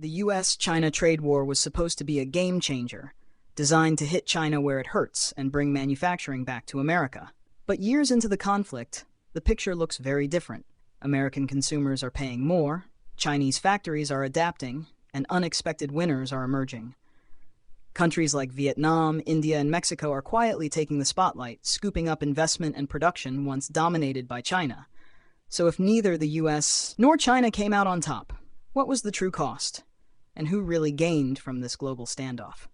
The US-China trade war was supposed to be a game changer, designed to hit China where it hurts and bring manufacturing back to America. But years into the conflict, the picture looks very different. American consumers are paying more, Chinese factories are adapting, and unexpected winners are emerging. Countries like Vietnam, India, and Mexico are quietly taking the spotlight, scooping up investment and production once dominated by China. So if neither the US nor China came out on top, what was the true cost? And who really gained from this global standoff?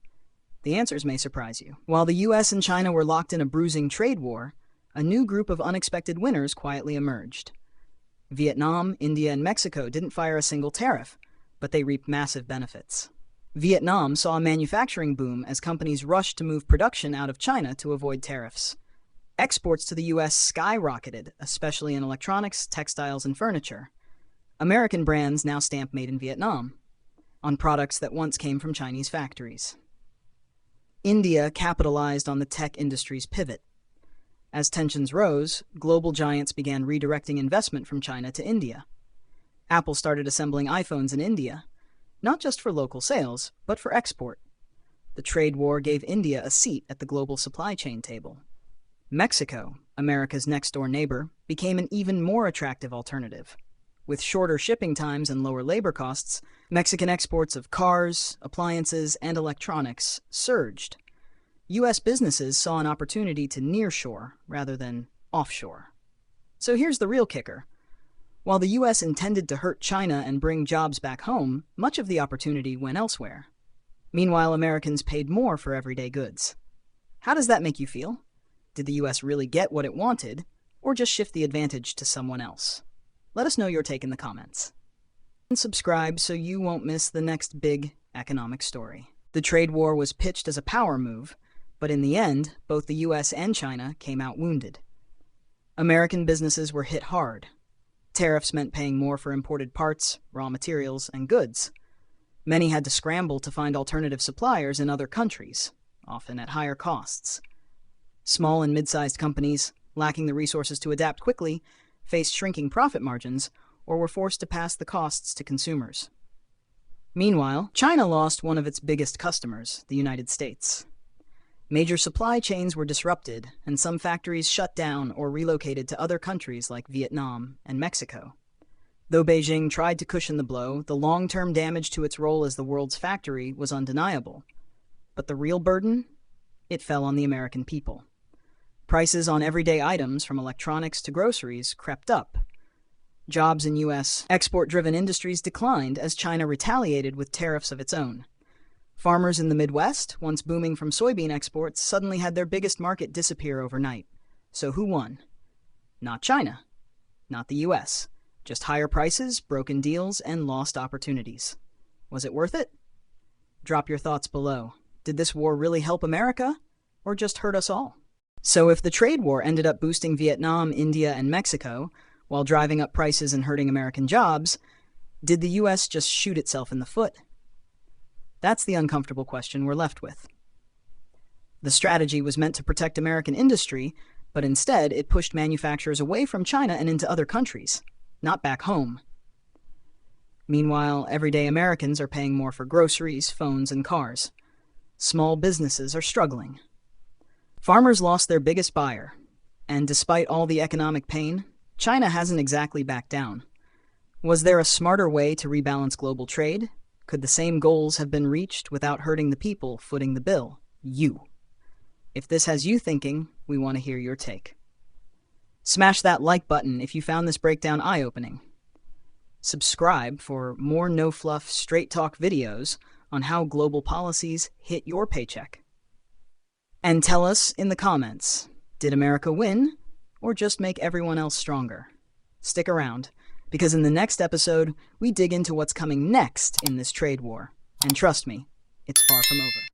The answers may surprise you. While the US and China were locked in a bruising trade war, a new group of unexpected winners quietly emerged. Vietnam, India, and Mexico didn't fire a single tariff, but they reaped massive benefits. Vietnam saw a manufacturing boom as companies rushed to move production out of China to avoid tariffs. Exports to the US skyrocketed, especially in electronics, textiles, and furniture. American brands now stamp Made in Vietnam on products that once came from Chinese factories. India capitalized on the tech industry's pivot. As tensions rose, global giants began redirecting investment from China to India. Apple started assembling iPhones in India, not just for local sales, but for export. The trade war gave India a seat at the global supply chain table. Mexico, America's next-door neighbor, became an even more attractive alternative. With shorter shipping times and lower labor costs, Mexican exports of cars, appliances, and electronics surged. U.S. businesses saw an opportunity to nearshore rather than offshore. So here's the real kicker. While the U.S. intended to hurt China and bring jobs back home, much of the opportunity went elsewhere. Meanwhile, Americans paid more for everyday goods. How does that make you feel? Did the U.S. really get what it wanted, or just shift the advantage to someone else? Let us know your take in the comments. And subscribe so you won't miss the next big economic story. The trade war was pitched as a power move, but in the end, both the US and China came out wounded. American businesses were hit hard. Tariffs meant paying more for imported parts, raw materials, and goods. Many had to scramble to find alternative suppliers in other countries, often at higher costs. Small and mid-sized companies, lacking the resources to adapt quickly, faced shrinking profit margins, or were forced to pass the costs to consumers. Meanwhile, China lost one of its biggest customers, the United States. Major supply chains were disrupted, and some factories shut down or relocated to other countries like Vietnam and Mexico. Though Beijing tried to cushion the blow, the long-term damage to its role as the world's factory was undeniable. But the real burden? It fell on the American people. Prices on everyday items, from electronics to groceries, crept up. Jobs in U.S. export-driven industries declined as China retaliated with tariffs of its own. Farmers in the Midwest, once booming from soybean exports, suddenly had their biggest market disappear overnight. So who won? Not China. Not the U.S. Just higher prices, broken deals, and lost opportunities. Was it worth it? Drop your thoughts below. Did this war really help America, or just hurt us all? So if the trade war ended up boosting Vietnam, India, and Mexico, while driving up prices and hurting American jobs, did the U.S. just shoot itself in the foot? That's the uncomfortable question we're left with. The strategy was meant to protect American industry, but instead it pushed manufacturers away from China and into other countries, not back home. Meanwhile, everyday Americans are paying more for groceries, phones, and cars. Small businesses are struggling. Farmers lost their biggest buyer, and despite all the economic pain, China hasn't exactly backed down. Was there a smarter way to rebalance global trade? Could the same goals have been reached without hurting the people footing the bill? You. If this has you thinking, we want to hear your take. Smash that like button if you found this breakdown eye-opening. Subscribe for more no-fluff, straight-talk videos on how global policies hit your paycheck. And tell us in the comments, did America win, or just make everyone else stronger? Stick around, because in the next episode, we dig into what's coming next in this trade war. And trust me, it's far from over.